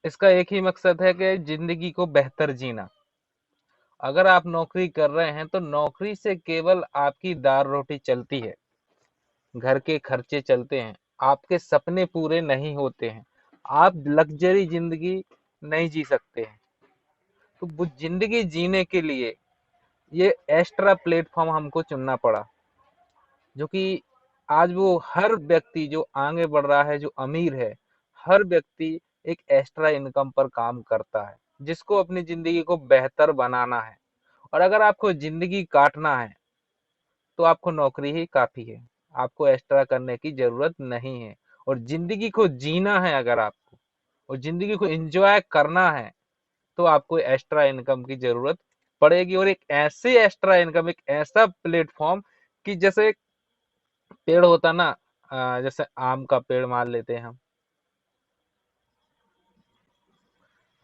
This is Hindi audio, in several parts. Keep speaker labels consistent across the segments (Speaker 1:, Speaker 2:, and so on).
Speaker 1: इसका एक ही मकसद है कि जिंदगी को बेहतर जीना। अगर आप नौकरी कर रहे हैं तो नौकरी से केवल आपकी दाल रोटी चलती है, घर के खर्चे चलते हैं, आपके सपने पूरे नहीं होते हैं, आप लग्जरी जिंदगी नहीं जी सकते हैं। तो वो जिंदगी जीने के लिए ये एक्स्ट्रा प्लेटफॉर्म हमको चुनना पड़ा, जो कि आज वो हर व्यक्ति जो आगे बढ़ रहा है, जो अमीर है, हर व्यक्ति एक एक्स्ट्रा इनकम पर काम करता है, जिसको अपनी जिंदगी को बेहतर बनाना है। और अगर आपको जिंदगी काटना है तो आपको नौकरी ही काफी है, आपको एक्स्ट्रा करने की जरूरत नहीं है। और जिंदगी को जीना है अगर आपको, और जिंदगी को एंजॉय करना है, तो आपको एक्स्ट्रा इनकम की जरूरत पड़ेगी। और एक ऐसे एक्स्ट्रा इनकम, एक ऐसा प्लेटफॉर्म कि जैसे पेड़ होता ना, जैसे आम का पेड़ मान लेते हैं हम।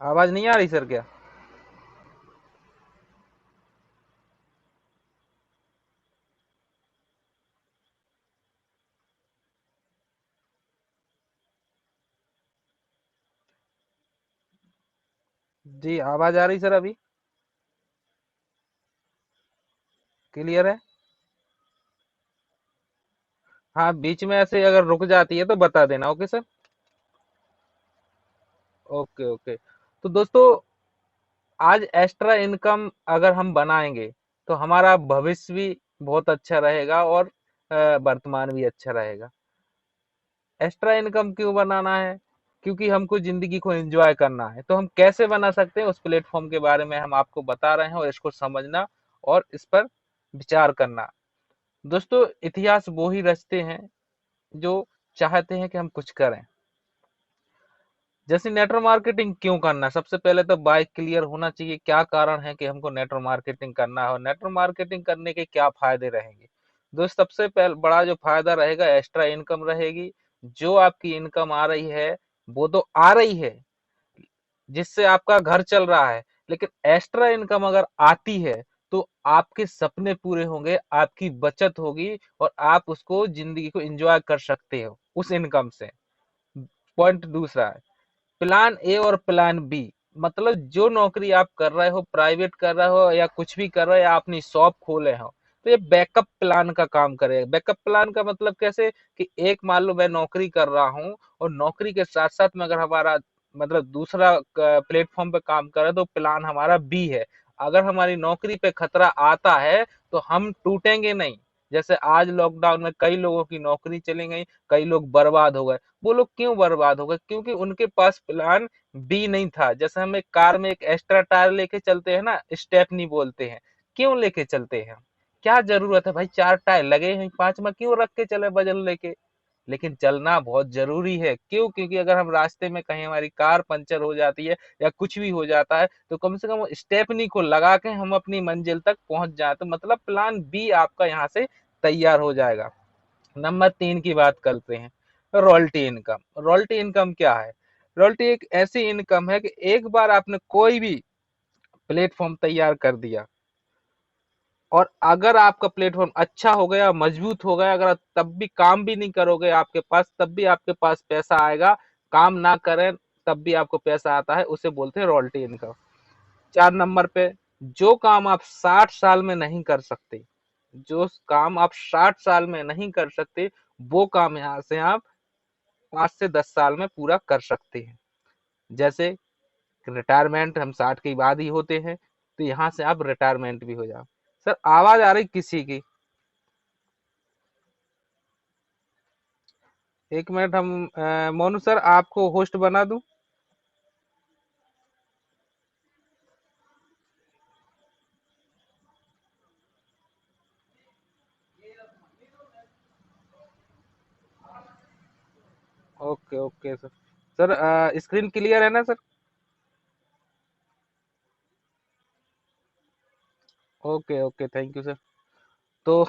Speaker 1: आवाज नहीं आ रही सर क्या? जी आवाज आ रही सर अभी? क्लियर है? हाँ, बीच में ऐसे अगर रुक जाती है तो बता देना। Okay sir. Okay okay. तो दोस्तों, आज एक्स्ट्रा इनकम अगर हम बनाएंगे तो हमारा भविष्य भी बहुत अच्छा रहेगा, और वर्तमान भी अच्छा रहेगा। एक्स्ट्रा इनकम क्यों बनाना है? क्योंकि हमको जिंदगी को एंजॉय करना है। तो हम कैसे बना सकते हैं, उस प्लेटफॉर्म के बारे में हम आपको बता रहे हैं, और इसको समझना और इस पर विचार करना। दोस्तों, इतिहास वो ही रचते हैं जो चाहते हैं कि हम कुछ करें। जैसे नेटवर्क मार्केटिंग क्यों करना है, सबसे पहले तो बाइक क्लियर होना चाहिए, क्या कारण है कि हमको नेटवर्क मार्केटिंग करना है, और नेटवर्क मार्केटिंग करने के क्या फायदे रहेंगे। दोस्त, सबसे पहले बड़ा जो फायदा रहेगा, एक्स्ट्रा इनकम रहेगी। जो आपकी इनकम आ रही है वो तो आ रही है, जिससे आपका घर चल रहा है, लेकिन एक्स्ट्रा इनकम अगर आती है तो आपके सपने पूरे होंगे, आपकी बचत होगी, और आप उसको जिंदगी को एंजॉय कर सकते हो उस इनकम से। पॉइंट दूसरा है प्लान ए और प्लान बी। मतलब जो नौकरी आप कर रहे हो, प्राइवेट कर रहे हो या कुछ भी कर रहे हो, या अपनी शॉप खोले हो, तो ये बैकअप प्लान का काम करेगा। बैकअप प्लान का मतलब कैसे कि एक मान लो मैं नौकरी कर रहा हूँ, और नौकरी के साथ साथ में अगर हमारा मतलब दूसरा प्लेटफॉर्म पे काम कर रहे हैं, तो प्लान हमारा बी है। अगर हमारी नौकरी पे खतरा आता है तो हम टूटेंगे नहीं। जैसे आज लॉकडाउन में कई लोगों की नौकरी चली गई, कई लोग बर्बाद हो गए। वो लोग क्यों बर्बाद हो गए? क्योंकि उनके पास प्लान बी नहीं था। जैसे हम एक कार में एक एक्स्ट्रा टायर लेके चलते हैं ना, स्टेपनी बोलते हैं, क्यों लेके चलते हैं? क्या जरूरत है भाई, चार टायर लगे हैं, पांचवा क्यों रख के चले वजन लेके? लेकिन चलना बहुत जरूरी है। क्यों? क्योंकि अगर हम रास्ते में कहीं हमारी कार पंचर हो जाती है या कुछ भी हो जाता है, तो कम से कम स्टेपनी को लगा के हम अपनी मंजिल तक पहुंच जाए, तो मतलब प्लान बी आपका यहाँ से तैयार हो जाएगा। नंबर 3 की बात करते हैं, रॉयल्टी इनकम। रॉयल्टी इनकम क्या है? रॉयल्टी एक ऐसी इनकम है कि एक बार आपने कोई भी प्लेटफॉर्म तैयार कर दिया, और अगर आपका प्लेटफॉर्म अच्छा हो गया, मजबूत हो गया, अगर आप तब भी काम भी नहीं करोगे आपके पास, तब भी आपके पास पैसा आएगा। काम ना करें तब भी आपको पैसा आता है, उसे बोलते हैं रॉयल्टी इनकम। 4 नंबर पे, जो काम आप 60 साल में नहीं कर सकते, जो काम आप 60 साल में नहीं कर सकते, वो काम यहाँ से आप 5 से 10 साल में पूरा कर सकते हैं। जैसे रिटायरमेंट हम 60 के बाद ही होते हैं, तो यहाँ से आप रिटायरमेंट भी हो जाओ। सर आवाज आ रही किसी की? एक मिनट, हम मोनू सर आपको होस्ट बना दूं? Okay okay sir. Sir screen clear है ना sir? Okay okay, thank you sir. तो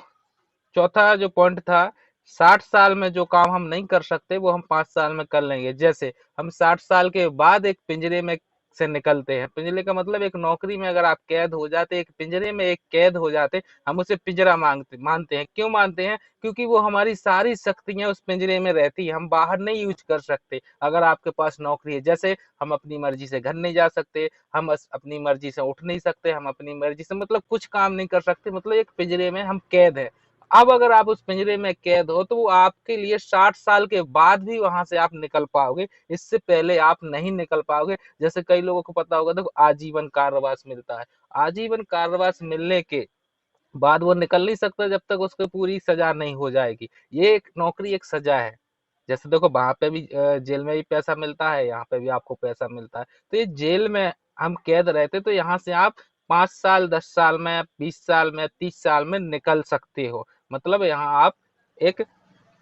Speaker 1: चौथा जो पॉइंट था, 60 साल में जो काम हम नहीं कर सकते वो हम 5 साल में कर लेंगे। जैसे हम 60 साल के बाद एक पिंजरे में से निकलते हैं। पिंजरे का मतलब एक नौकरी में अगर आप कैद हो जाते, एक पिंजरे में एक कैद हो जाते, हम उसे पिंजरा मानते हैं। क्यों मानते हैं? क्योंकि वो हमारी सारी शक्तियां उस पिंजरे में रहती है, हम बाहर नहीं यूज कर सकते। अगर आपके पास नौकरी है, जैसे हम अपनी मर्जी से घर नहीं जा सकते, हम अपनी मर्जी से उठ नहीं सकते, हम अपनी मर्जी से मतलब कुछ काम नहीं कर सकते, मतलब एक पिंजरे में हम कैद है। अब अगर आप उस पिंजरे में कैद हो तो वो आपके लिए 60 साल के बाद भी वहां से आप निकल पाओगे, इससे पहले आप नहीं निकल पाओगे। जैसे कई लोगों को पता होगा, देखो आजीवन कारावास मिलता है। आजीवन कारावास मिलने के बाद वो निकल नहीं सकता जब तक उसको पूरी सजा नहीं हो जाएगी। ये एक नौकरी एक सजा है। जैसे देखो वहां पे भी जेल में भी पैसा मिलता है, यहाँ पे भी आपको पैसा मिलता है। तो ये जेल में हम कैद रहते, तो यहाँ से आप 5 साल, 10 साल में, 20 साल में, 30 साल में निकल सकते हो। मतलब यहाँ आप एक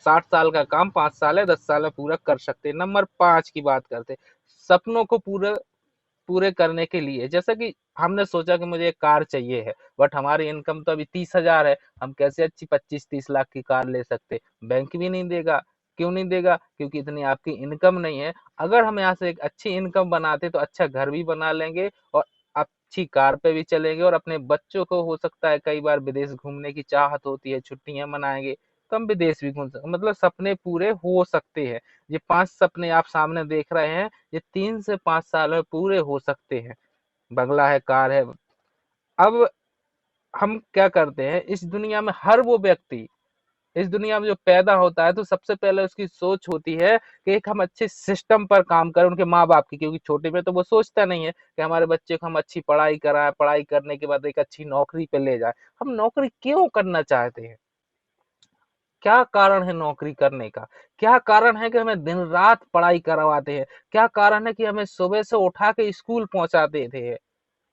Speaker 1: 60 साल का काम 5 साल या 10 साल में पूरा कर सकते हैं। नंबर 5 की बात करते हैं, सपनों को पूरे पूरे करने के लिए। जैसा कि हमने सोचा कि मुझे एक कार चाहिए है, बट हमारी इनकम तो अभी 30,000 है, हम कैसे अच्छी 25-30 लाख की कार ले सकते? बैंक भी नहीं देगा। क्यों नहीं देगा? क्योंकि इतनी आपकी इनकम नहीं है। अगर हम यहाँ से एक अच्छी इनकम बनाते तो अच्छा घर भी बना लेंगे और अच्छी कार पे भी चलेंगे, और अपने बच्चों को हो सकता है कई बार विदेश घूमने की चाहत होती है, छुट्टियां मनाएंगे तो हम विदेश भी घूम सकते, मतलब सपने पूरे हो सकते हैं। ये 5 सपने आप सामने देख रहे हैं, ये 3 से 5 साल में पूरे हो सकते हैं। बंगला है, कार है। अब हम क्या करते हैं, इस दुनिया में हर वो व्यक्ति इस दुनिया में जो पैदा होता है तो सबसे पहले उसकी सोच होती है कि एक हम अच्छे सिस्टम पर काम करें उनके माँ बाप की, क्योंकि छोटे में तो वो सोचता नहीं है कि हमारे बच्चे को हम अच्छी पढ़ाई कराएं, पढ़ाई करने के बाद एक अच्छी नौकरी पे ले जाए। हम नौकरी क्यों करना चाहते हैं? क्या कारण है नौकरी करने का? क्या कारण है कि हमें दिन रात पढ़ाई करवाते हैं? क्या कारण है कि हमें सुबह से उठा के स्कूल पहुंचाते थे?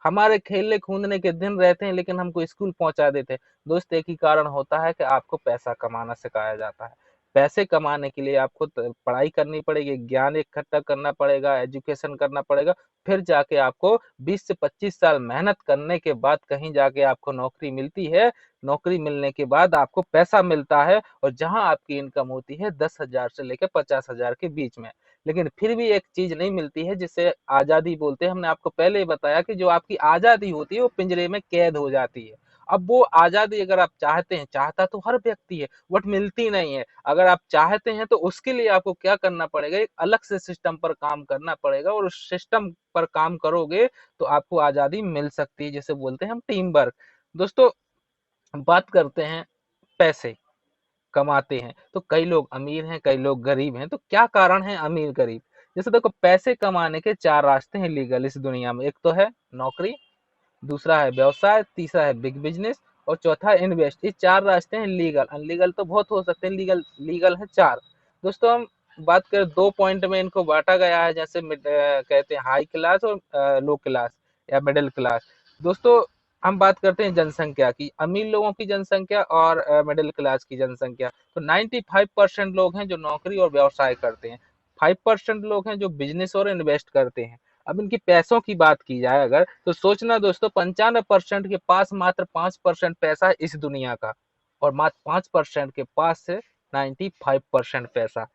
Speaker 1: हमारे खेलने कूदने के दिन रहते हैं लेकिन हमको स्कूल पहुंचा देते हैं। दोस्त, एक ही कारण होता है कि आपको पैसा कमाना सिखाया जाता है। पैसे कमाने के लिए आपको पढ़ाई करनी पड़ेगी, ज्ञान इकट्ठा करना पड़ेगा, एजुकेशन करना पड़ेगा। फिर जाके आपको 20 से 25 साल मेहनत करने के बाद कहीं जाके आपको नौकरी मिलती है। नौकरी मिलने के बाद आपको पैसा मिलता है, और जहां आपकी इनकम होती है 10,000 से लेकर 50,000 के बीच में। लेकिन फिर भी एक चीज नहीं मिलती है जिसे आजादी बोलते हैं। हमने आपको पहले ही बताया कि जो आपकी आजादी होती है वो पिंजरे में कैद हो जाती है। अब वो आजादी अगर आप चाहते हैं, चाहता तो हर व्यक्ति है, बट मिलती नहीं है। अगर आप चाहते हैं तो उसके लिए आपको क्या करना पड़ेगा, एक अलग से सिस्टम पर काम करना पड़ेगा, और उस सिस्टम पर काम करोगे तो आपको आजादी मिल सकती है, जिसे बोलते हैं हम टीम वर्क। दोस्तों, बात करते हैं पैसे कमाते हैं तो कई लोग अमीर हैं, कई लोग गरीब हैं। तो क्या कारण है अमीर गरीब? जैसे देखो, पैसे कमाने के 4 रास्ते हैं लीगल इस दुनिया में। एक तो है नौकरी, दूसरा है व्यवसाय, तीसरा है बिग बिजनेस, और चौथा है इन्वेस्ट। ये 4 रास्ते हैं लीगल। अनलीगल तो बहुत हो सकते हैं, लीगल लीगल है 4। दोस्तों, हम बात करें 2 पॉइंट में इनको बांटा गया है, जैसे कहते हैं हाई क्लास और लो क्लास या मिडिल क्लास। दोस्तों, हम बात करते हैं जनसंख्या की, अमीर लोगों की जनसंख्या और मिडिल क्लास की जनसंख्या। तो 95% लोग हैं जो नौकरी और व्यवसाय करते हैं, 5% लोग हैं जो बिजनेस और इन्वेस्ट करते हैं। अब इनकी पैसों की बात की जाए अगर, तो सोचना दोस्तों, 95% के पास मात्र 5% पैसा है इस दुनिया का, और मात्र 5% के पास है 95% पैसा।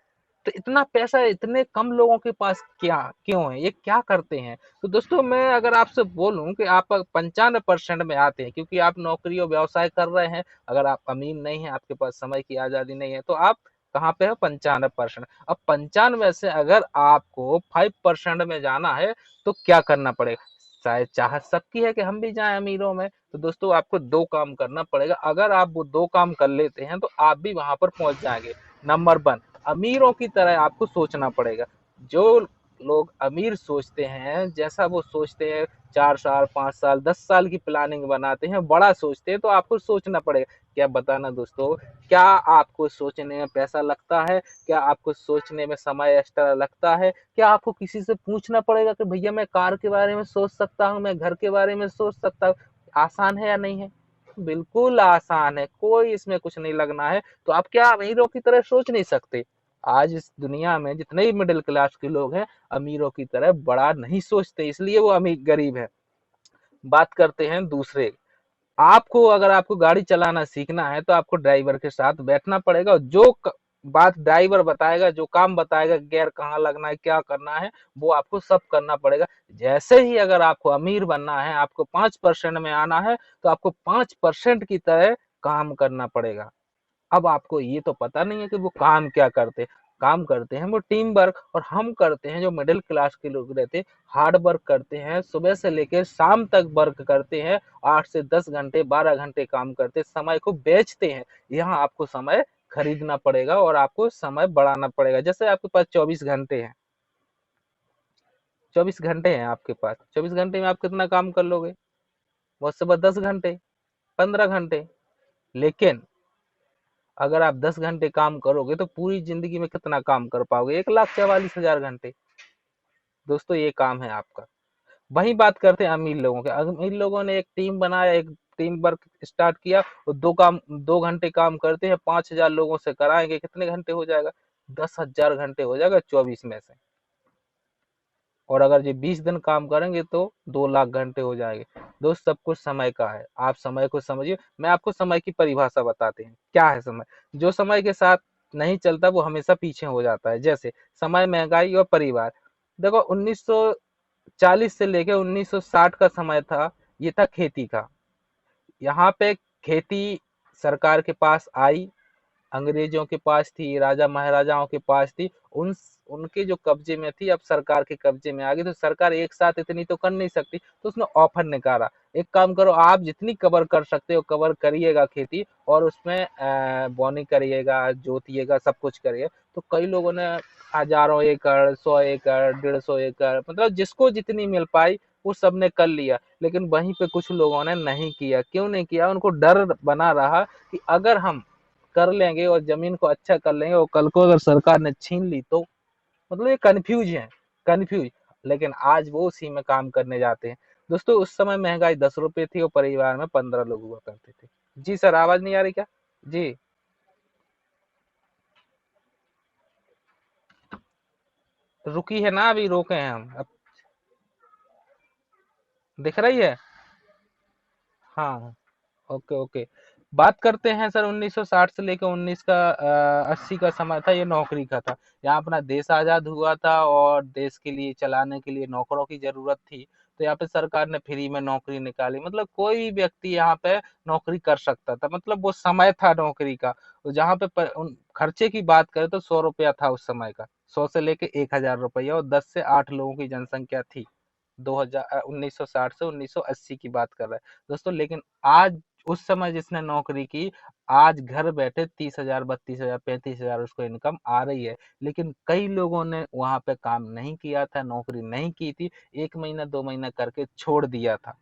Speaker 1: तो इतना पैसा इतने कम लोगों के पास क्या क्यों है? ये क्या करते हैं? तो दोस्तों, मैं अगर आपसे बोलूं कि आप 95% में आते हैं क्योंकि आप नौकरी और व्यवसाय कर रहे हैं। अगर आप अमीर नहीं है, आपके पास समय की आजादी नहीं है, तो आप कहाँ पे है? 95%। अब 95 से अगर आपको 5% में जाना है तो क्या करना पड़ेगा? शायद चाहत सबकी है कि हम भी जाएं अमीरों में। तो दोस्तों, आपको 2 काम करना पड़ेगा। अगर आप वो 2 काम कर लेते हैं तो आप भी वहां पर पहुंच जाएंगे। नंबर 1, अमीरों की तरह आपको सोचना पड़ेगा। जो लोग अमीर सोचते हैं, जैसा वो सोचते हैं, 4 साल, 5 साल, 10 साल की प्लानिंग बनाते हैं, बड़ा सोचते हैं, तो आपको सोचना पड़ेगा। क्या बताना दोस्तों, क्या आपको सोचने में पैसा लगता है? क्या आपको सोचने में समय एक्स्ट्रा लगता है? क्या आपको किसी से पूछना पड़ेगा कि भैया मैं कार के बारे में सोच सकता हूँ, मैं घर के बारे में सोच सकता हूँ? आसान है या नहीं है? बिल्कुल आसान है, कोई इसमें कुछ नहीं लगना है। तो आप क्या अमीरों की तरह सोच नहीं सकते? आज इस दुनिया में जितने भी मिडिल क्लास के लोग हैं, अमीरों की तरह बड़ा नहीं सोचते, इसलिए वो अमीर गरीब है। बात करते हैं दूसरे। आपको अगर आपको गाड़ी चलाना सीखना है तो आपको ड्राइवर के साथ बैठना पड़ेगा, और जो बात ड्राइवर बताएगा, जो काम बताएगा, गियर कहाँ लगना है, क्या करना है, वो आपको सब करना पड़ेगा। जैसे ही अगर आपको अमीर बनना है, आपको 5% में आना है, तो आपको 5% की तरह काम करना पड़ेगा। अब आपको ये तो पता नहीं है कि वो काम क्या करते, काम करते हैं वो टीम वर्क, और हम करते हैं जो मिडिल क्लास के लोग रहते हैं, हार्ड वर्क करते हैं, सुबह से लेकर शाम तक वर्क करते हैं, 8 से 10 घंटे 12 घंटे काम करते, समय को बेचते हैं। यहाँ आपको समय खरीदना पड़ेगा और आपको समय बढ़ाना पड़ेगा। जैसे आपके पास 24 घंटे हैं, 24 घंटे हैं आपके पास, 24 घंटे में आप कितना काम कर लोगे? बहुत से बाद 10 घंटे, 15 घंटे। लेकिन अगर आप 10 घंटे काम करोगे तो पूरी जिंदगी में कितना काम कर पाओगे? 1,44,000 घंटे। दोस्तों ये काम है आपका। वही बात करते हैं अमीर लोगों के। अमीर लोगों ने एक टीम बनाया, एक टीम वर्क स्टार्ट किया, और 2 घंटे काम करते हैं, 5,000 लोगों से कराएंगे, कितने घंटे हो जाएगा? 10,000 घंटे हो जाएगा 24 में से। और अगर ये 20 दिन काम करेंगे तो 2 लाख घंटे हो जाएंगे। दोस्त सब कुछ समय का है, आप समय को समझिए। मैं आपको समय की परिभाषा बताते हैं क्या है समय। जो समय के साथ नहीं चलता वो हमेशा पीछे हो जाता है। जैसे समय, महंगाई और परिवार। देखो 1940 से लेकर 1960 का समय था, ये था खेती का। यहाँ पे खेती सरकार के पास आई, अंग्रेजों के पास थी, राजा महाराजाओं के पास थी, उन उनके जो कब्जे में थी, अब सरकार के कब्जे में आ गई। तो सरकार एक साथ इतनी तो कर नहीं सकती, तो उसने ऑफर निकाला, एक काम करो, आप जितनी कवर कर सकते हो कवर करिएगा खेती, और उसमें बोनी करिएगा, जोतिएगा, सब कुछ करिए। तो कई लोगों ने हजारों एकड़, 100 एकड़, 150 एकड़, मतलब जिसको जितनी मिल पाई वो सबने कर लिया। लेकिन वहीं पे कुछ लोगों ने नहीं किया। क्यों नहीं किया? उनको डर बना रहा कि अगर हम कर लेंगे और जमीन को अच्छा कर लेंगे, और कल को अगर सरकार ने छीन ली तो, मतलब ये कंफ्यूज है, कंफ्यूज। लेकिन आज वो उसी में काम करने जाते हैं। दोस्तों उस समय महंगाई 10 रुपए थी और परिवार में 15 लोग हुआ करते थे। जी सर, आवाज नहीं आ रही क्या? जी, रुकी है ना, अभी रोके हैं हम अब। दिख रही है? हाँ, ओके ओके। बात करते हैं सर, 1960 से लेकर 1980 का समय था, ये नौकरी का था। यहाँ अपना देश आजाद हुआ था और देश के लिए चलाने के लिए नौकरों की जरूरत थी। तो यहाँ पे सरकार ने फ्री में नौकरी निकाली, मतलब कोई भी व्यक्ति यहाँ पे नौकरी कर सकता था, मतलब वो समय था नौकरी का। तो जहाँ पे खर्चे की बात करें तो 100 रुपया था उस समय का, 100 से लेके 1,000 रुपया, और 10 से 8 लोगों की जनसंख्या थी। 1960 से 1980 की बात कर रहे हैं दोस्तों। लेकिन आज, उस समय जिसने नौकरी की, आज घर बैठे 30,000, 32,000, 35,000 उसको इनकम आ रही है। लेकिन कई लोगों ने वहां पे काम नहीं किया था, नौकरी नहीं की थी, 1 महीना 2 महीना करके छोड़ दिया था।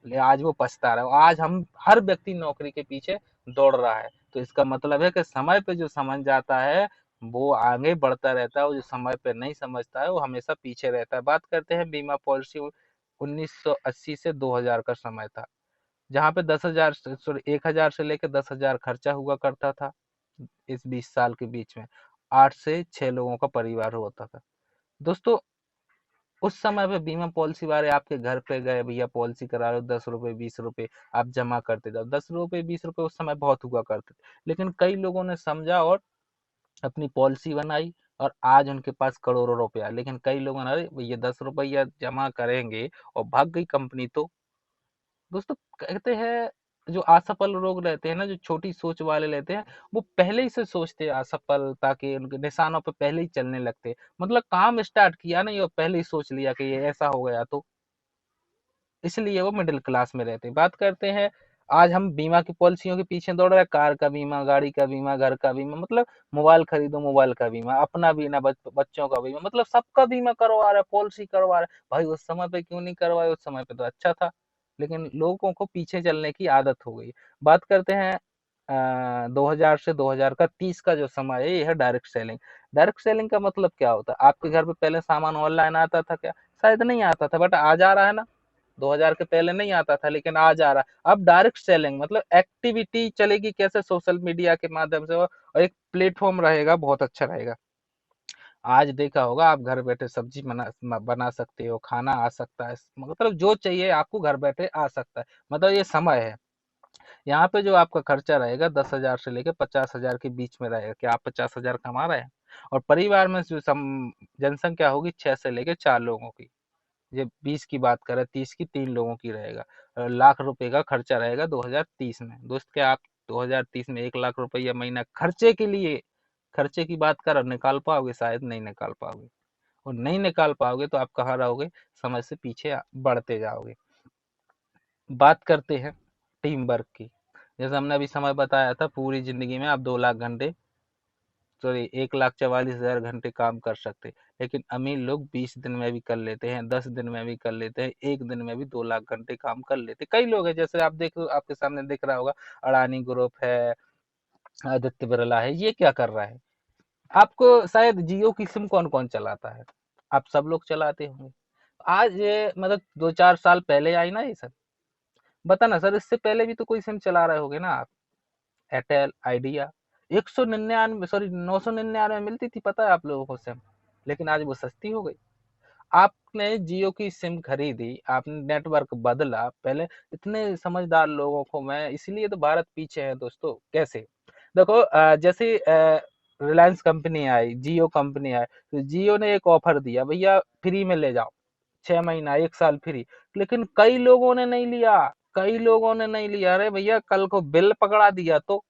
Speaker 1: आज वो पछता रहा है। आज हम, हर व्यक्ति नौकरी के पीछे दौड़ रहा है। तो इसका मतलब है कि समय पे जो समझ जाता है वो आगे बढ़ता रहता है, और जो समय पे नहीं समझता है वो हमेशा पीछे रहता है। बात करते हैं बीमा पॉलिसी। 1980 से 2000 का समय था, जहाँ पे 10,000 सॉरी 1,000 से लेकर 10,000 खर्चा हुआ करता था। इस 20 साल के बीच में 8 से 6 लोगों का परिवार होता था। दोस्तों उस समय पे बीमा पॉलिसी वाले आपके घर पे गए, भैया पॉलिसी करा लो, 10 रुपए 20 रुपए आप जमा करते जाओ। 10 रुपए 20 रुपए उस समय बहुत हुआ करते थे। लेकिन कई लोगों ने समझा और अपनी पॉलिसी बनाई, और आज उनके पास करोड़ों रुपया। लेकिन कई लोगों ने, अरे भैया 10 रुपया जमा करेंगे और भाग गई कंपनी तो। दोस्तों कहते हैं, जो असफल लोग रहते हैं ना, जो छोटी सोच वाले रहते हैं, वो पहले ही से सोचते हैं असफल, ताकि उनके निशानों पे पहले ही चलने लगते हैं। मतलब काम स्टार्ट किया नहीं और पहले ही सोच लिया कि ये ऐसा हो गया तो, इसलिए वो मिडिल क्लास में रहते हैं। बात करते हैं, आज हम बीमा की पॉलिसियों के पीछे दौड़ रहे हैं, कार का बीमा, गाड़ी का बीमा, घर का बीमा, मतलब मोबाइल खरीदो, मोबाइल का बीमा, अपना बीमा, बच्चों का बीमा, मतलब सबका बीमा करवा रहा है, पॉलिसी करवा रहा है। भाई उस समय पे क्यों नहीं करवाए? उस समय पे तो अच्छा था। लेकिन लोगों को पीछे चलने की आदत हो गई। बात करते हैं 2000 से 2030 का जो समय है, ये है डायरेक्ट सेलिंग। डायरेक्ट सेलिंग का मतलब क्या होता है? आपके घर पे पहले सामान ऑनलाइन आता था क्या? शायद नहीं आता था, बट आ जा रहा है ना। 2000 के पहले नहीं आता था, लेकिन आज आ रहा है। अब डायरेक्ट सेलिंग मतलब एक्टिविटी चलेगी कैसे? सोशल मीडिया के माध्यम से, और एक प्लेटफॉर्म रहेगा, बहुत अच्छा रहेगा। आज देखा होगा, आप घर बैठे सब्जी बना सकते हो, खाना आ सकता है, मतलब जो चाहिए आपको घर बैठे आ सकता है। मतलब ये समय है। यहाँ पे जो आपका खर्चा रहेगा 10,000 से लेके 50,000 के बीच में रहेगा कि आप 50,000 कमा रहे हैं। और परिवार में जो जनसंख्या होगी 6 से लेके 4 लोगों की। ये 20 की बात करें, 30 की 3 लोगों की रहेगा। लाख रुपए का खर्चा रहेगा 2030 में। दोस्त क्या आप 2030 में 1 लाख रुपया महीना खर्चे के लिए, खर्चे की बात कर निकाल पाओगे? शायद नहीं निकाल पाओगे। और नहीं निकाल पाओगे तो आप कहाँ रहोगे? समय से पीछे बढ़ते जाओगे। बात करते हैं टीम वर्क की। जैसे हमने अभी समय बताया था, पूरी जिंदगी में आप 2 लाख घंटे, सॉरी 1,44,000 घंटे काम कर सकते, लेकिन अमीर लोग 20 दिन में भी कर लेते हैं, 10 दिन में भी कर लेते हैं, एक दिन में भी 2 लाख घंटे काम कर लेते। कई लोग हैं, जैसे आप देखो, आपके सामने दिख रहा होगा, अडानी ग्रुप है, आदित्य बिरला है, ये क्या कर रहा है? आपको शायद जियो की सिम कौन कौन चलाता है? आप सब लोग चलाते होंगे। आज ये मतलब 2-4 साल पहले आई ना ये सब, बता ना सर, इससे पहले भी तो कोई सिम चला रहे होगे ना आप? एयरटेल, आइडिया, 199, सॉरी 999 मिलती थी, पता है आप लोगों को सिम, लेकिन आज वो सस्ती हो गई। आपने जियो की सिम खरीदी, आपने नेटवर्क बदला। पहले इतने समझदार लोगों को मैं, इसलिए तो भारत पीछे है दोस्तों। कैसे? देखो, जैसे रिलायंस कंपनी आई, जियो कंपनी आई, तो जियो ने एक ऑफर दिया, भैया फ्री में ले जाओ, 6 महीना 1 साल फ्री। लेकिन कई लोगों ने नहीं लिया, कई लोगों ने नहीं लिया। अरे भैया कल को बिल पकड़ा दिया तो?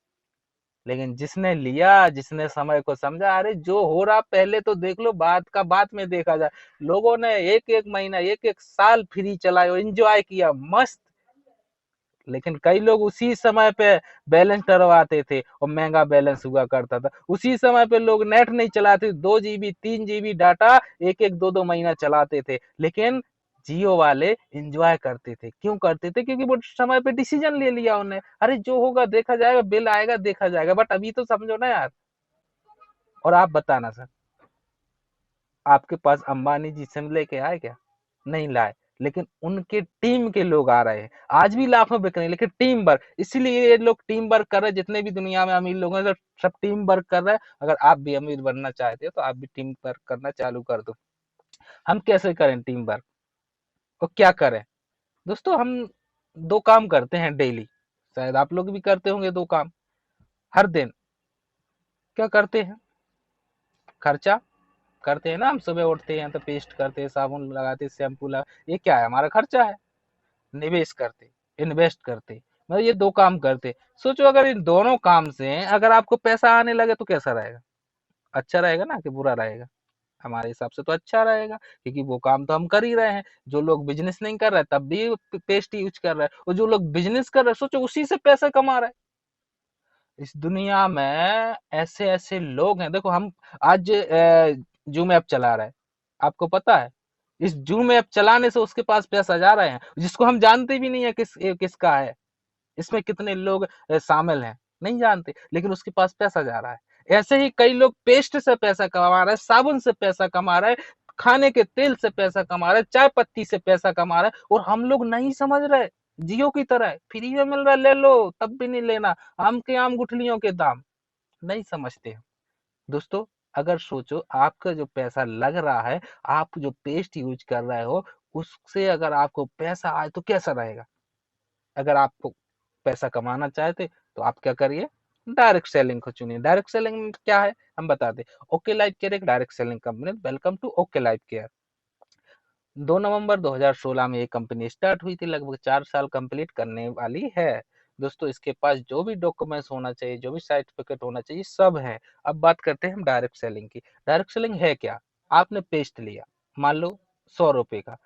Speaker 1: लेकिन जिसने लिया, जिसने समय को समझा, अरे जो हो रहा पहले तो देख लो, बाद का बाद में देखा जाए। लोगों ने एक एक महीना, एक एक साल फ्री चलाया, एंजॉय किया, मस्त। लेकिन कई लोग उसी समय पे बैलेंस डलवाते थे और महंगा बैलेंस हुआ करता था। उसी समय पे लोग नेट नहीं चलाते, 2 GB 3 GB डाटा एक एक 2-2 महीना चलाते थे। लेकिन जियो वाले एंजॉय करते थे। क्यों करते थे? क्योंकि वो समय पे डिसीजन ले लिया उन्हें, अरे जो होगा देखा जाएगा, बिल आएगा देखा जाएगा। बट अभी तो समझो ना यार। और आप बताना सर, आपके पास अंबानी जी सिम लेके आए क्या? नहीं लाए। लेकिन उनके टीम के लोग आ रहे हैं, आज भी लाखों बिक रहे हैं, लेकिन टीम वर्क, इसलिए ये लोग टीम वर्क कर रहे हैं। जितने भी दुनिया में अमीर लोग हैं, सब टीम वर्क कर रहे हैं। अगर आप भी अमीर बनना चाहते हो तो आप भी टीम वर्क करना चालू कर दो। हम कैसे करें टीम वर्क, और क्या करें? दोस्तों, हम 2 काम करते हैं डेली, शायद आप लोग भी करते होंगे 2 काम हर दिन। क्या करते हैं? खर्चा करते हैं ना। हम सुबह उठते हैं तो पेस्ट करते हैं, साबुन लगाते, शैम्पू लगा, ये क्या है? हमारा खर्चा है। निवेश करते, इन्वेस्ट करते, मतलब ये 2 काम करते। सोचो, अगर इन दोनों काम से अगर आपको पैसा आने लगे तो कैसा रहेगा? अच्छा रहेगा ना कि बुरा रहेगा? हमारे हिसाब से तो अच्छा रहेगा, क्योंकि वो काम तो हम कर ही रहे हैं। जो लोग बिजनेस नहीं कर रहे तब भी पेस्ट यूज कर रहे हैं, और जो लोग बिजनेस कर रहे हैं, सोचो उसी से पैसा कमा रहे हैं। इस दुनिया में ऐसे ऐसे लोग हैं। देखो, हम आज जूम ऐप चला रहे हैं, आपको पता है? इस जूम ऐप चलाने से उसके पास पैसा जा रहे हैं, जिसको हम जानते भी नहीं है किसका है, इसमें कितने लोग शामिल हैं, नहीं जानते, लेकिन उसके पास पैसा जा रहा है। ऐसे ही कई लोग पेस्ट से पैसा कमा रहे हैं, साबुन से पैसा कमा रहे हैं, खाने के तेल से पैसा कमा रहे हैं, चाय पत्ती से पैसा कमा रहे हैं, और हम लोग नहीं समझ रहे। जियो की तरह फ्री में मिल रहा है, ले लो, तब भी नहीं लेना। आम के आम गुठलियों के दाम, नहीं समझते। दोस्तों, अगर सोचो, आपका जो पैसा लग रहा है, आप जो पेस्ट यूज कर रहे हो, उससे अगर आपको पैसा आए तो कैसा रहेगा? अगर आपको पैसा कमाना चाहते तो आप क्या करिए? डायरेक्ट सेलिंग को चुनिए। डायरेक्ट सेलिंग क्या है हम बताते। ओके लाइफ केयर एक direct selling company. Welcome to OK Life Care. 2 नवंबर 2016 में ये कंपनी स्टार्ट हुई थी, लगभग 4 साल कंप्लीट करने वाली है। दोस्तों, इसके पास जो भी डॉक्यूमेंट्स होना चाहिए, जो भी सर्टिफिकेट होना चाहिए, सब है। अब बात करते हैं हम डायरेक्ट सेलिंग की। डायरेक्ट सेलिंग है क्या? आपने पेस्ट लिया, मान लो 100 रुपए का।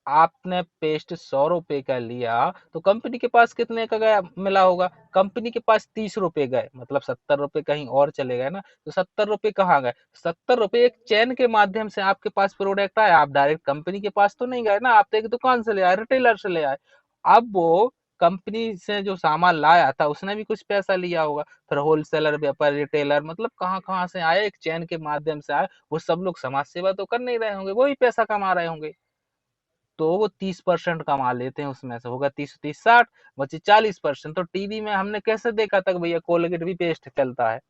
Speaker 1: आपने पेस्ट 100 रुपए का लिया, तो कंपनी के पास कितने का गया मिला होगा? कंपनी के पास 30 रुपए गए, मतलब 70 रुपए कहीं और चले गए ना। तो 70 रुपए कहाँ गए? 70 रुपए एक चैन के माध्यम से आपके पास प्रोडक्ट आया, आप डायरेक्ट कंपनी के पास तो नहीं गए ना, आप तो एक दुकान से ले आए, रिटेलर से ले आए। अब वो कंपनी से जो सामान लाया था, उसने भी कुछ पैसा लिया होगा। फिर होलसेलर, व्यापारी, रिटेलर, मतलब कहाँ कहाँ से आए, एक चैन के माध्यम से आए। वो सब लोग समाज सेवा तो कर नहीं रहे होंगे, वही पैसा कमा रहे होंगे। तो वो 30% कमा लेते हैं, उसमें से होगा 30-30 60, बचे 40%। तो टीवी में हमने कैसे देखा था भैया कोलगेट भी पेस्ट चलता है?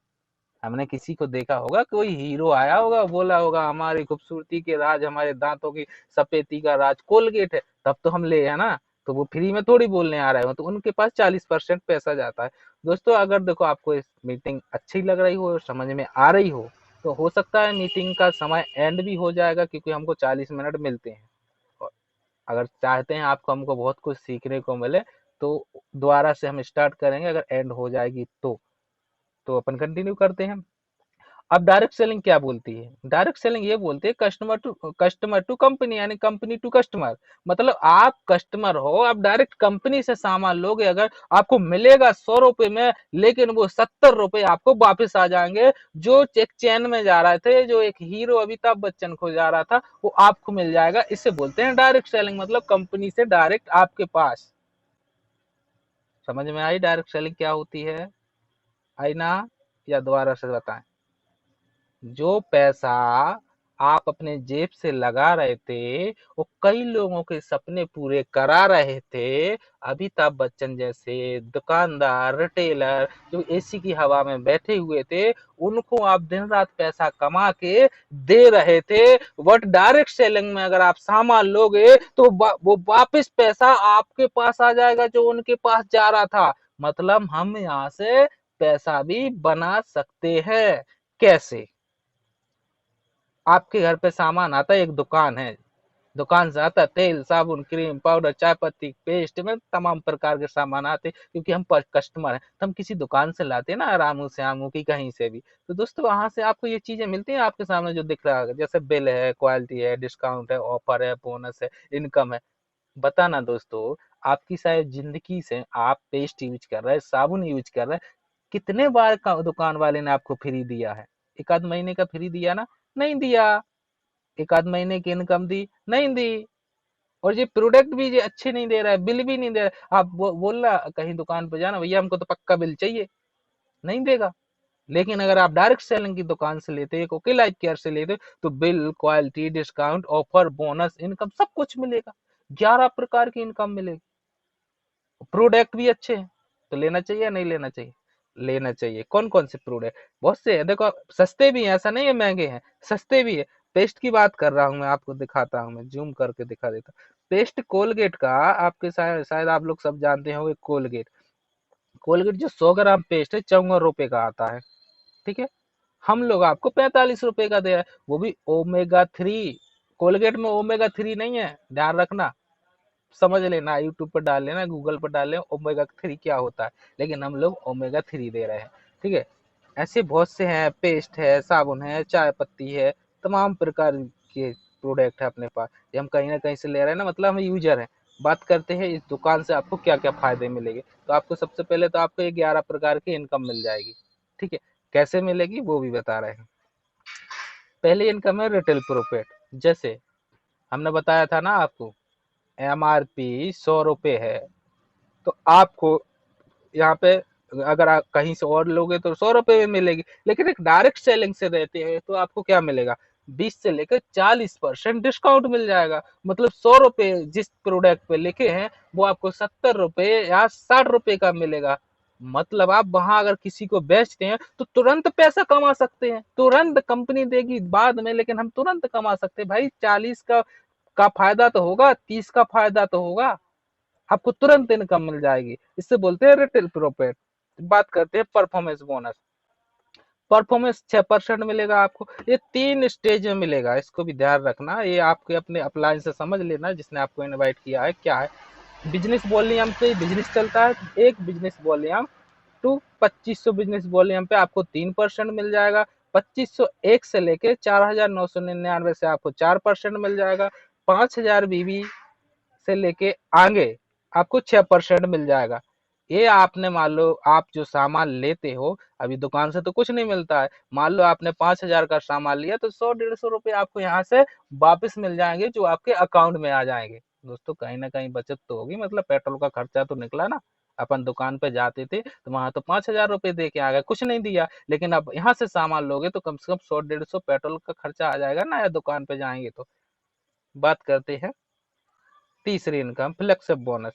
Speaker 1: हमने किसी को देखा होगा, कोई हीरो आया होगा, बोला होगा हमारी खूबसूरती के राज, हमारे दांतों की सफेदी का राज कोलगेट है, तब तो हम ले, है ना? तो वो फ्री में थोड़ी बोलने आ रहे हो, तो उनके पास 40% पैसा जाता है। दोस्तों अगर देखो आपको इस मीटिंग अच्छी लग रही हो, समझ में आ रही हो, तो हो सकता है मीटिंग का समय एंड भी हो जाएगा, क्योंकि हमको 40 मिनट मिलते हैं। और अगर चाहते हैं आपको हमको बहुत कुछ सीखने को मिले, तो दोबारा से हम स्टार्ट करेंगे, अगर एंड हो जाएगी तो अपन कंटिन्यू करते हैं। अब डायरेक्ट सेलिंग क्या बोलती है? डायरेक्ट सेलिंग ये बोलती है कस्टमर टू कंपनी, यानी कंपनी टू कस्टमर। मतलब आप कस्टमर हो, आप डायरेक्ट कंपनी से सामान लोगे, अगर आपको मिलेगा 100 रुपए में, लेकिन वो 70 रुपए आपको वापस आ जाएंगे। जो एक चैन में जा रहे थे, जो एक हीरो अमिताभ बच्चन को जा रहा था, वो आपको मिल जाएगा। इसे बोलते हैं डायरेक्ट सेलिंग, मतलब कंपनी से डायरेक्ट आपके पास। समझ में आई डायरेक्ट सेलिंग क्या होती है? आई ना? या दोबारा से बताएं? जो पैसा आप अपने जेब से लगा रहे थे, वो कई लोगों के सपने पूरे करा रहे थे। अमिताभ बच्चन जैसे दुकानदार, रिटेलर, जो एसी की हवा में बैठे हुए थे, उनको आप दिन रात पैसा कमा के दे रहे थे। बट डायरेक्ट सेलिंग में अगर आप सामान लोगे, तो वो वापस पैसा आपके पास आ जाएगा, जो उनके पास जा रहा था। मतलब हम यहाँ से पैसा भी बना सकते हैं। कैसे? आपके घर पे सामान आता है, एक दुकान है, दुकान से आता है तेल, साबुन, क्रीम, पाउडर, चाय पत्ती, पेस्ट में तमाम प्रकार के सामान आते हैं, क्योंकि हम कस्टमर हैं, तो हम किसी दुकान से लाते हैं ना, रामू से आमू की कहीं से भी। तो दोस्तों वहां से आपको ये चीजें मिलती हैं, आपके सामने जो दिख रहा है, जैसे बिल है, क्वालिटी है, डिस्काउंट है, ऑफर है, बोनस है, इनकम है। बताना दोस्तों, आपकी शायद जिंदगी से आप पेस्ट यूज कर रहे हैं, साबुन यूज कर रहे हैं, कितने बार का दुकान वाले ने आपको फ्री दिया है? एक आध महीने का फ्री दिया ना? नहीं दिया। एक आध महीने की इनकम दी? नहीं दी। और ये प्रोडक्ट भी ये अच्छे नहीं दे रहा है, बिल भी नहीं दे रहा है। आप बोलना कहीं दुकान पे जाना, भैया हमको तो पक्का बिल चाहिए, नहीं देगा। लेकिन अगर आप डायरेक्ट सेलिंग की दुकान से लेते, एक ओके लाइफ केयर से लेते, तो bill, quality, discount, offer, bonus, income सब कुछ मिलेगा। 11 प्रकार की इनकम मिलेगी, प्रोडक्ट भी अच्छे हैं। तो लेना चाहिए या नहीं लेना चाहिए? लेना चाहिए। कौन कौन से प्रोडक्ट? बहुत से हैं, देखो सस्ते भी हैं, ऐसा नहीं है महंगे हैं, सस्ते भी है। पेस्ट की बात कर रहा हूँ मैं, आपको दिखाता हूँ, मैं जूम करके दिखा देता हूँ। पेस्ट कोलगेट का, आपके शायद आप लोग सब जानते होंगे कोलगेट। कोलगेट जो 100 ग्राम पेस्ट है, 54 रुपए का आता है। ठीक है। हम लोग आपको 45 रुपए का दे रहे हैं, वो भी ओमेगा 3। कोलगेट में ओमेगा 3 नहीं है, ध्यान रखना। समझ लेना, यूट्यूब पर डाल लेना, गूगल पर डाल लेना ओमेगा 3 क्या होता है। लेकिन हम लोग ओमेगा 3 दे रहे हैं। ठीक है। ऐसे बहुत से हैं, पेस्ट है, साबुन है, चाय पत्ती है, तमाम प्रकार के प्रोडक्ट है अपने पास। ये हम कहीं ना कहीं से ले रहे हैं ना, मतलब हम यूजर हैं। बात करते हैं इस दुकान से आपको क्या क्या फायदे मिलेंगे। तो आपको सबसे पहले तो आपको ये 11 प्रकार की इनकम मिल जाएगी। ठीक है। कैसे मिलेगी वो भी बता रहे हैं। पहली इनकम है रिटेल प्रॉफिट। जैसे हमने बताया था ना आपको, MRP 100 रुपए है, तो आपको यहाँ पे अगर आप कहीं से और लोगे तो 100 रुपए में मिलेगी। लेकिन एक डायरेक्ट सेलिंग से रहते हैं, तो आपको क्या मिलेगा? 20 से लेकर 40% डिस्काउंट मिल जाएगा। मतलब 100 रुपए जिस प्रोडक्ट पे लिखे हैं, वो आपको 70 रुपए या 60 रुपए का मिलेगा। मतलब आप वहां अगर किसी को बेचते हैं, तो तुरंत पैसा कमा सकते हैं, तुरंत कंपनी देगी बाद में, लेकिन हम तुरंत कमा सकते हैं भाई। 40 का फायदा तो होगा, 30 का फायदा तो होगा, आपको तुरंत इनकम मिल जाएगी। इससे बोलते हैं रिटेल प्रॉफिट। बात करते हैं परफॉर्मेंस बोनस। परफॉर्मेंस 6% मिलेगा आपको। ये 3 स्टेज में मिलेगा, इसको भी ध्यान रखना। ये आपके अपने अपलाइन से समझ लेना, जिसने आपको इनवाइट किया है क्या है। बिजनेस वॉल्यूम पे बिजनेस चलता है, एक business volume two 2500 business volume पे आपको 3% मिल जाएगा। 2501 से लेके 4999 से आपको 4% मिल जाएगा। 5000 बीबी से लेके आगे आपको 6% मिल जाएगा। ये आपने मान लो, आप जो सामान लेते हो, अभी दुकान से तो कुछ नहीं मिलता है, मान लो आपने 5000 का सामान लिया, तो 100-150 रुपए आपको यहाँ से वापस मिल जाएंगे, जो आपके अकाउंट में आ जाएंगे। दोस्तों कहीं ना कहीं बचत तो होगी, मतलब पेट्रोल का खर्चा तो निकला ना। अपन दुकान पे जाते थे तो वहां तो 5000 रुपए दे के आ गए, कुछ नहीं दिया। लेकिन अब यहाँ से सामान लोगे तो कम से कम 100-150 पेट्रोल का खर्चा आ जाएगा ना, या दुकान पे जाएंगे तो। बात करते हैं तीसरी इनकम, फ्लेक्सिब बोनस।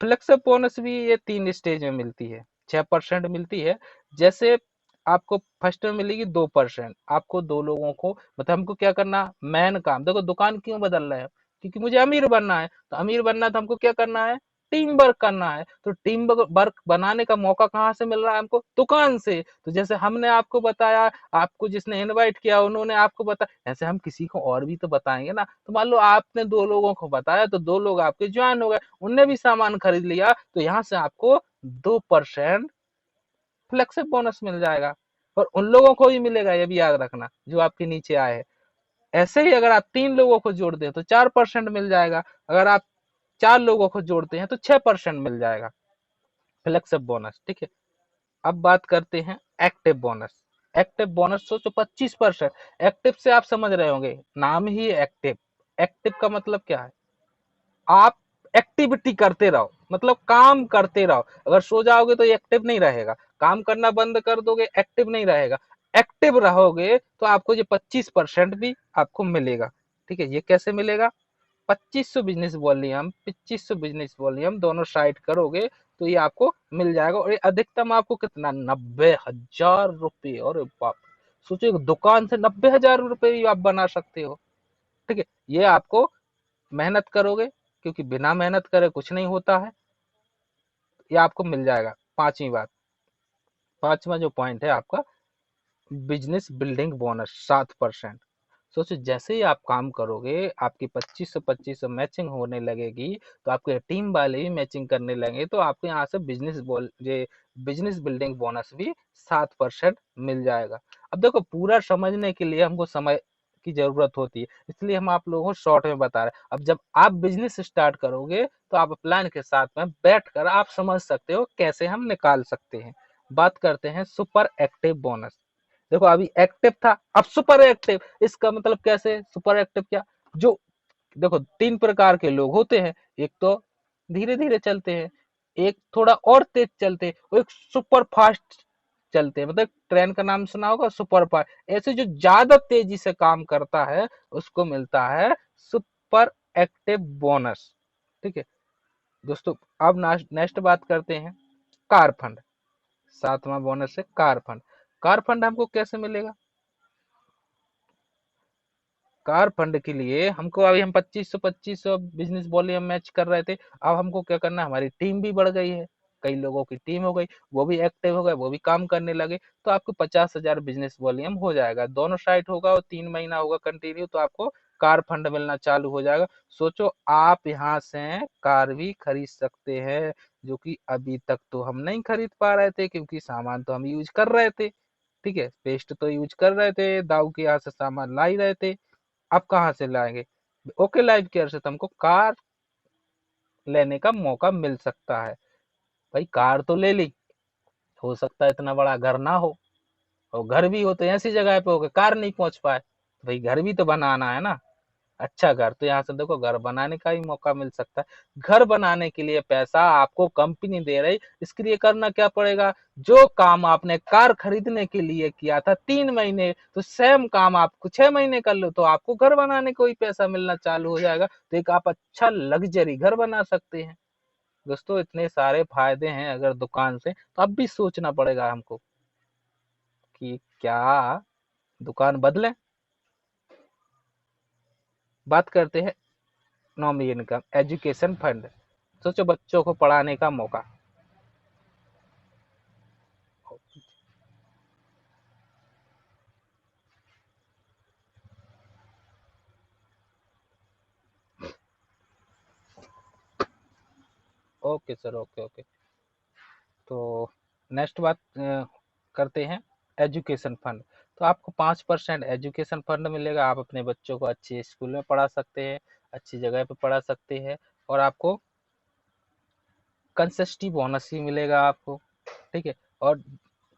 Speaker 1: फ्लेक्सिब बोनस भी ये 3 स्टेज में मिलती है, 6% मिलती है। जैसे आपको फर्स्ट में मिलेगी 2%। आपको दो लोगों को, मतलब हमको क्या करना, मेन काम देखो, दुकान क्यों बदल रहे हैं? क्योंकि मुझे अमीर बनना है। तो अमीर बनना है तो हमको क्या करना है, टीम वर्क करना है। तो टीम वर्क बनाने का मौका कहाँ से मिल रहा है हमको, दुकान से। तो जैसे हमने आपको बताया, आपको जिसने इनवाइट किया उन्होंने आपको बताया, ऐसे हम किसी को और भी तो बताएंगे ना। तो मान लो आपने 2 लोगों को बताया तो 2 लोग आपके ज्वाइन हो गए, उनने भी सामान खरीद लिया, तो यहाँ से आपको 2% फ्लेक्सिब बोनस मिल जाएगा। और उन लोगों को भी मिलेगा, ये भी याद रखना, जो आपके नीचे आए हैं। ऐसे ही अगर आप 3 लोगों को जोड़ दें तो 4% मिल जाएगा, अगर आप 4 लोगों को जोड़ते हैं तो 6% मिल जाएगा फ्लेक्सिब बोनस। ठीक है, अब बात करते हैं एक्टिव बोनस। एक्टिव बोनस सोचो 25%। एक्टिव से आप समझ रहे होंगे, नाम ही एक्टिव। एक्टिव का मतलब क्या है, आप एक्टिविटी करते रहो, मतलब काम करते रहो। अगर सो जाओगे तो एक्टिव नहीं रहेगा, काम करना बंद कर दोगे एक्टिव नहीं रहेगा। एक्टिव रहोगे तो आपको ये 25% भी आपको मिलेगा। ठीक है, ये कैसे मिलेगा, 2500 बिजनेस वॉल्यूम 2500 बिजनेस वॉल्यूम दोनों साइड करोगे तो ये आपको मिल जाएगा। और ये अधिकतम आपको कितना, 90,000 रुपये। और बाप, सोचो एक दुकान से 90,000 रुपये भी आप बना सकते हो। ठीक है, ये आपको मेहनत करोगे, क्योंकि बिना मेहनत करे कुछ नहीं होता है, ये आपको मिल जाएगा। पांचवी बात, पांचवा जो पॉइंट है आपका, बिजनेस बिल्डिंग बोनस 7%। सोचो जैसे ही आप काम करोगे आपकी 2500 मैचिंग होने लगेगी, तो आपके टीम वाले भी मैचिंग करने लगेंगे, तो आपको यहाँ से बिजनेस बिल्डिंग बोनस भी 7% मिल जाएगा। अब देखो, पूरा समझने के लिए हमको समय की जरूरत होती है, इसलिए हम आप लोगों को शॉर्ट में बता रहे हैं। अब जब आप बिजनेस स्टार्ट करोगे तो आप प्लान के साथ में बैठकर आप समझ सकते हो कैसे हम निकाल सकते हैं। बात करते हैं सुपर एक्टिव बोनस। देखो अभी एक्टिव था, अब सुपर एक्टिव, इसका मतलब कैसे सुपर एक्टिव, क्या, जो, देखो 3 प्रकार के लोग होते हैं, एक तो धीरे धीरे चलते हैं, एक थोड़ा और तेज चलते हैं, और एक सुपर फास्ट चलते हैं। मतलब ट्रेन का नाम सुना होगा, सुपर फास्ट। ऐसे जो ज्यादा तेजी से काम करता है उसको मिलता है सुपर एक्टिव बोनस। ठीक है दोस्तों, अब नेक्स्ट बात करते हैं कार फंड। 7वां बोनस है कार फंड। कार फंड हमको कैसे मिलेगा, कार फंड के लिए हमको, अभी हम 2500 बिजनेस वॉल्यूम मैच कर रहे थे, अब हमको क्या करना है, हमारी टीम भी बढ़ गई है, कई लोगों की टीम हो गई, वो भी एक्टिव हो गए, वो भी काम करने लगे, तो आपको 50,000 बिजनेस वॉल्यूम हो जाएगा। दोनों साइड होगा और 3 महीना होगा कंटिन्यू, तो आपको कार फंड मिलना चालू हो जाएगा। सोचो आप यहाँ से कार भी खरीद सकते हैं, जो कि अभी तक तो हम नहीं खरीद पा रहे थे, क्योंकि सामान तो हम यूज कर रहे थे। ठीक है, पेस्ट तो यूज कर रहे थे, दाऊ के यहाँ से सामान ला ही रहे थे, अब कहाँ से लाएंगे। ओके लाइफ केयर से तो हमको कार लेने का मौका मिल सकता है। भाई कार तो ले ली, हो सकता है इतना बड़ा घर ना हो, और घर भी हो तो ऐसी जगह पे हो कि कार नहीं पहुंच पाए, तो भाई घर भी तो बनाना है ना। अच्छा घर, तो यहाँ से देखो घर बनाने का भी मौका मिल सकता है। घर बनाने के लिए पैसा आपको कंपनी दे रही, इसके लिए करना क्या पड़ेगा, जो काम आपने कार खरीदने के लिए किया था 3 महीने, तो सेम काम आपको 6 महीने कर लो तो आपको घर बनाने को ही पैसा मिलना चालू हो जाएगा, तो एक आप अच्छा लग्जरी घर बना सकते हैं। दोस्तों इतने सारे फायदे हैं अगर दुकान से, तो अब भी सोचना पड़ेगा हमको कि क्या दुकान बदले। बात करते हैं नॉमिनी इनकम एजुकेशन फंड। सोचो बच्चों को पढ़ाने का मौका। Okay sir, okay okay. तो नेक्स्ट बात करते हैं एजुकेशन फंड। तो आपको 5% एजुकेशन फंड मिलेगा, आप अपने बच्चों को अच्छे स्कूल में पढ़ा सकते हैं, अच्छी जगह पे पढ़ा सकते हैं, और आपको कंसेस्टिव बोनस भी मिलेगा आपको। ठीक है, और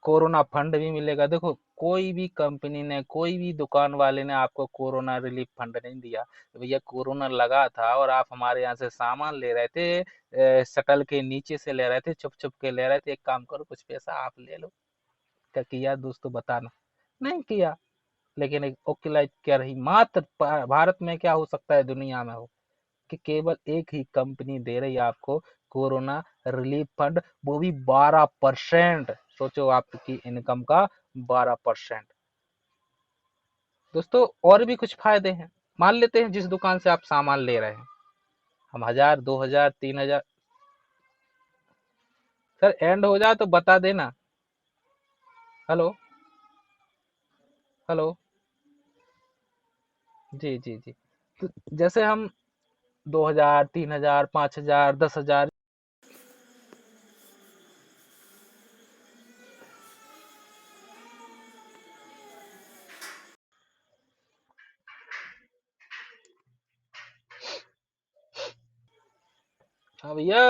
Speaker 1: कोरोना फंड भी मिलेगा। देखो कोई भी कंपनी ने, कोई भी दुकान वाले ने आपको कोरोना रिलीफ फंड नहीं दिया। भैया कोरोना लगा था और आप हमारे यहाँ से सामान ले रहे थे, शटल के नीचे से ले रहे थे, छुप छुप के ले रहे थे, एक काम करो कुछ पैसा आप ले लो। क्या किया दोस्तों, बताना, नहीं किया। लेकिन एक ओके क्या रही, मात्र भारत में क्या हो सकता है, दुनिया में हो, कि केवल एक ही कंपनी दे रही है आपको कोरोना रिलीफ फंड, वो भी 12%। सोचो आपकी इनकम का 12%। दोस्तों और भी कुछ फायदे हैं, मान लेते हैं जिस दुकान से आप सामान ले रहे हैं, हम 1000 2000 3000। सर एंड हो जाए तो बता देना। हेलो। हेलो। जी जी जी। तो जैसे हम 2000 3000 5000 10,000। हाँ भैया।